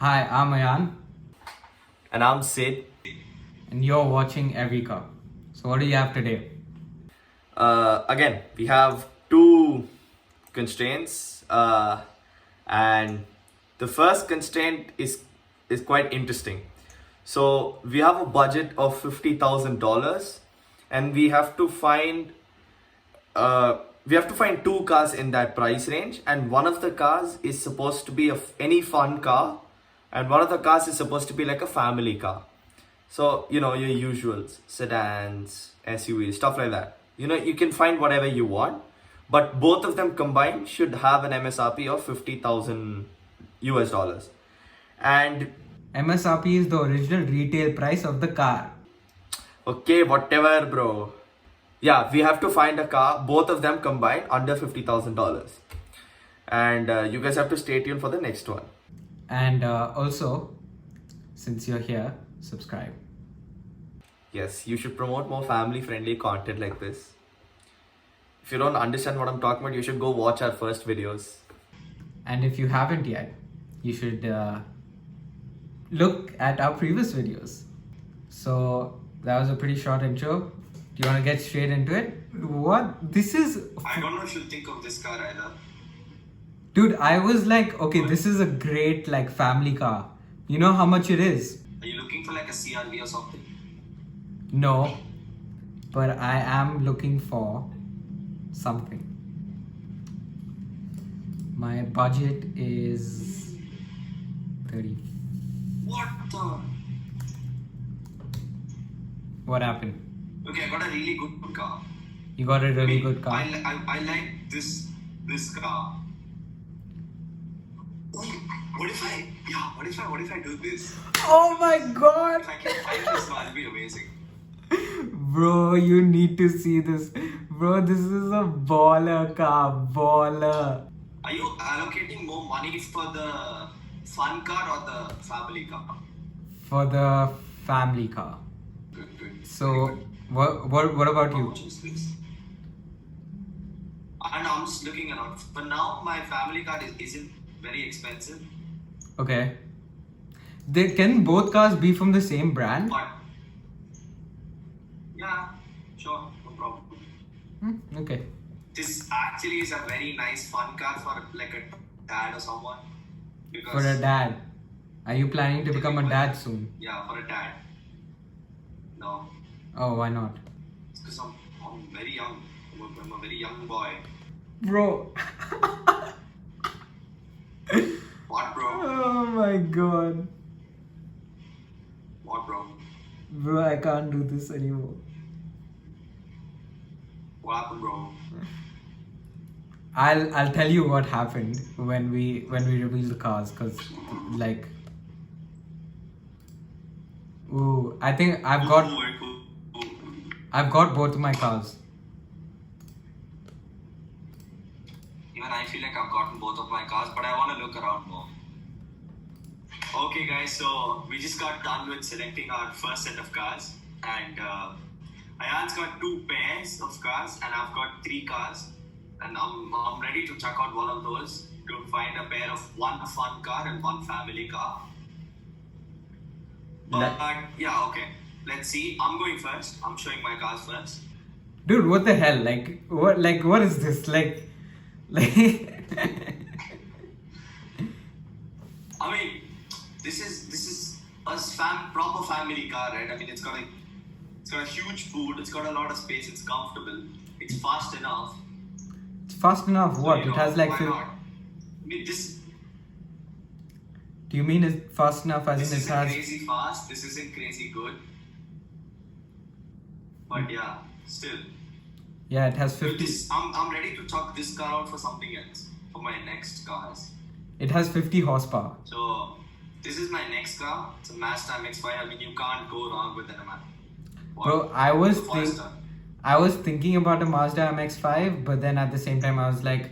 Hi, I'm Ayan, And I'm Sid. and you're watching Everycar. So, what do you have today? Again, we have two constraints, and the first constraint is quite interesting. So we have a budget of $50,000, and we have to find two cars in that price range, and one of the cars is supposed to be any fun car, and one of the cars is supposed to be like a family car. So, your usuals, sedans, SUVs, stuff like that. You can find whatever you want, but both of them combined should have an MSRP of 50,000 US dollars. And MSRP is the original retail price of the car. okay, whatever, bro. Yeah, we have to find a car, both of them combined under $50,000. And you guys have to stay tuned for the next one. And also, since you're here, subscribe. Yes, you should promote more family friendly content like this. If you don't understand what I'm talking about, you should go watch our first videos. And if you haven't yet, you should look at our previous videos. So, that was a pretty short intro. Do you want to get straight into it? What? This is. I don't know if you think of this car either. Dude, I was like, okay, this is a great like family car. You know how much it is? Are you looking for like a CRV or something? No, but I am looking for something. My budget is 30. What the? What happened? Okay, I got a really good car. You got a really good car. I like this car. What if I do this? Oh my god! If I can find this car, it'll be amazing. Bro, you need to see this. Bro, this is a baller car. Baller. Are you allocating more money for the fun car or the family car? For the family car. Good. So, what about How you? much is this? And I'm just looking around. But now my family car isn't very expensive. Okay. Can both cars be from the same brand? But yeah, sure, no problem. Okay. This actually is a very nice fun car for like a dad or someone. Because For a dad. Are you planning to become a dad soon? yeah, for a dad. No, Oh, why not? it's because I'm very young. I'm a very young boy. Bro. What, bro? Oh my god. What, bro? Bro, I can't do this anymore. What happened, bro? I'll tell you what happened when we reveal the cars, cause like, ooh, I think I've got both of my cars. Even I feel like I've gotten both of my cars, but I want to look around more. Okay, guys, so we just got done with selecting our first set of cars, and Ayan's got two pairs of cars, and I've got three cars, and I'm ready to check out one of those to find a pair of one fun car and one family car. But yeah, okay. Let's see. I'm going first. I'm showing my cars first. Dude, what the hell? What is this? Like I mean, this is a proper family car, right? I mean, it's got a huge boot. It's got a lot of space. It's comfortable. It's fast enough. It's fast enough. So, What? It has like. why not? I mean, this Do you mean it's fast enough as in it isn't has? crazy fast. This isn't crazy good. But yeah, still. Yeah, it has So 50. I'm ready to chuck this car out for something else for my next cars. It has 50 horsepower. So this is my next car. It's a Mazda MX-5. I mean, you can't go wrong with an MX. Bro, I was thinking about a Mazda MX-5, but then at the same time I was like,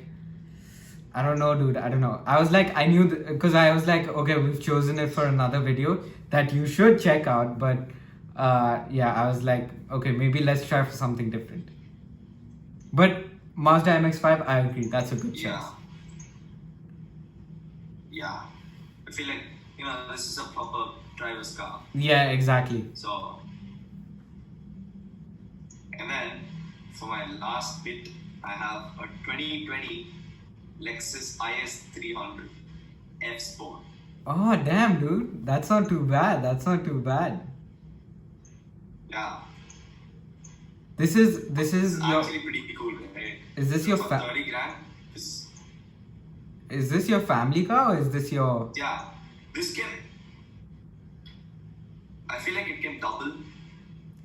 I don't know, dude. I don't know. I was like, I knew because I was like, okay, we've chosen it for another video that you should check out. But yeah, I was like, okay, maybe let's try for something different. But Mazda MX-5, I agree. That's a good choice. Yeah. I feel like this is a proper driver's car. Yeah, exactly. So, and then for my last bit, I have a 2020 Lexus IS 300 F Sport. Oh damn, dude, that's not too bad. That's not too bad. Yeah, This is your actually pretty cool, right? is this your For 30 grand, this, is this your family car or is this your yeah, this can. I feel like it can double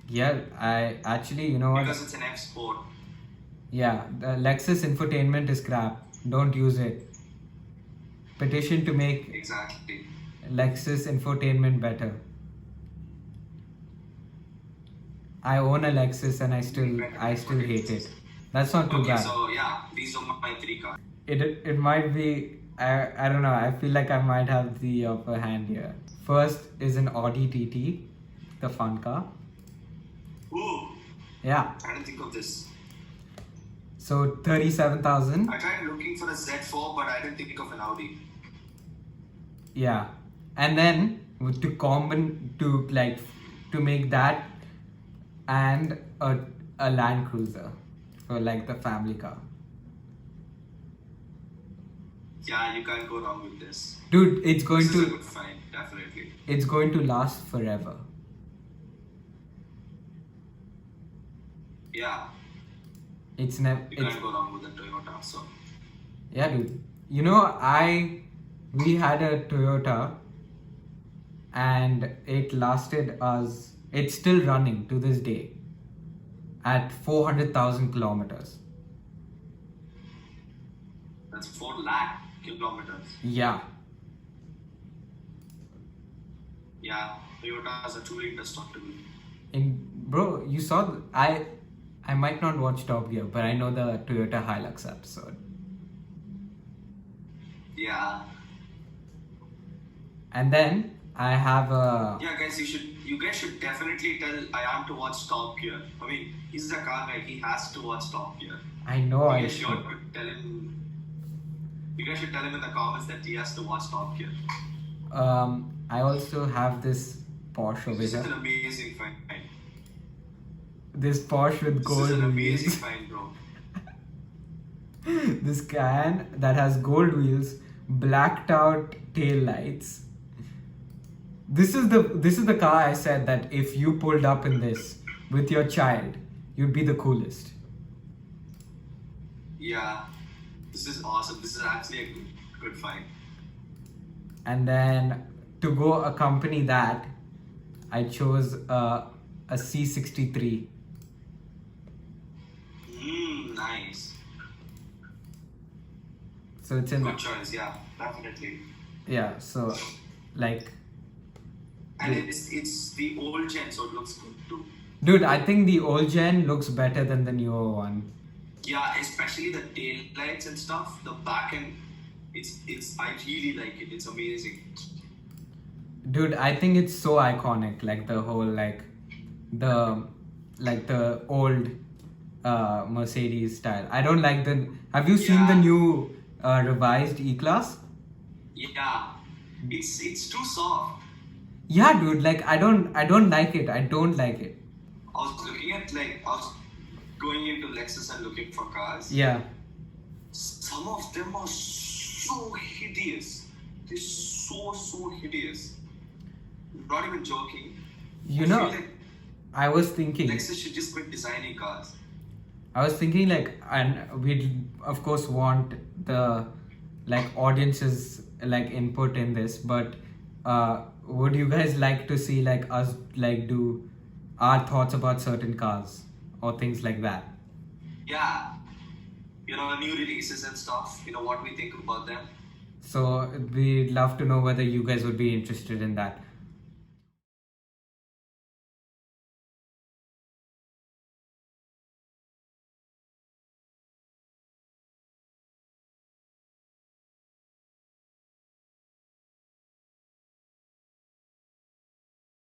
yeah? I actually, you know what? because it's an F Sport. Yeah, the Lexus infotainment is crap. Don't use it. Petition to make Exactly. Lexus infotainment better. I own a Lexus and I still hate it. That's not too Okay, bad. so yeah, these are my 3 cars. It might be I don't know. I feel like I might have the upper hand here. First is an Audi TT, the fun car. Ooh, Yeah. I didn't think of this. So 37,000. I tried looking for a Z4, but I didn't think of an Audi. Yeah. And then to make that and a Land Cruiser for like the family car. Yeah, you can't go wrong with this. Dude, it's going This is a to good find, definitely. it's going to last forever. Yeah, It's never you can't go wrong with a Toyota. So yeah, dude. You know, we had a Toyota and it lasted us, it's still running to this day at 400,000 kilometers. that's 4 lakh kilometers. Yeah. Yeah, Toyotas are truly indestructible. Bro, you saw I might not watch Top Gear, but I know the Toyota Hilux episode. Yeah. And then I have a Yeah, guys, you guys should definitely tell Ayan to watch Top Gear. I mean, he's a car guy, he has to watch Top Gear. I know I You guys should. should tell him. You guys should tell him in the comments that he has to watch Top Gear. I also have this Porsche over This is an here. amazing find. This Porsche with This gold is an amazing wheels. find, bro. This can that has gold wheels, blacked out tail lights. This is the car I said that if you pulled up in this with your child, you'd be the coolest. Yeah, this is awesome. This is actually a good find. And then to go accompany that, I chose a C63. Nice. So it's in Good choice. Yeah, definitely. yeah. So like, And it's the old gen, so it looks good too. dude, I think the old gen looks better than the newer one. Yeah, especially the tail lights and stuff. The back end, it's I really like it. It's amazing. Dude, I think it's so iconic. Like the whole the old Mercedes style. I don't like the. Have you seen the Yeah. new revised E-Class? Yeah, it's too soft. Yeah, dude. Like I don't like it. I don't like it. I was looking at I was going into Lexus and looking for cars. Yeah. Some of them are so hideous. They're so hideous. Not even joking. You I know, feel like I was thinking. Lexus should just quit designing cars. I was thinking and we'd of course want the audience's input in this, but would you guys like to see us do our thoughts about certain cars or things like that? Yeah. New releases and stuff. What we think about them. So we'd love to know whether you guys would be interested in that.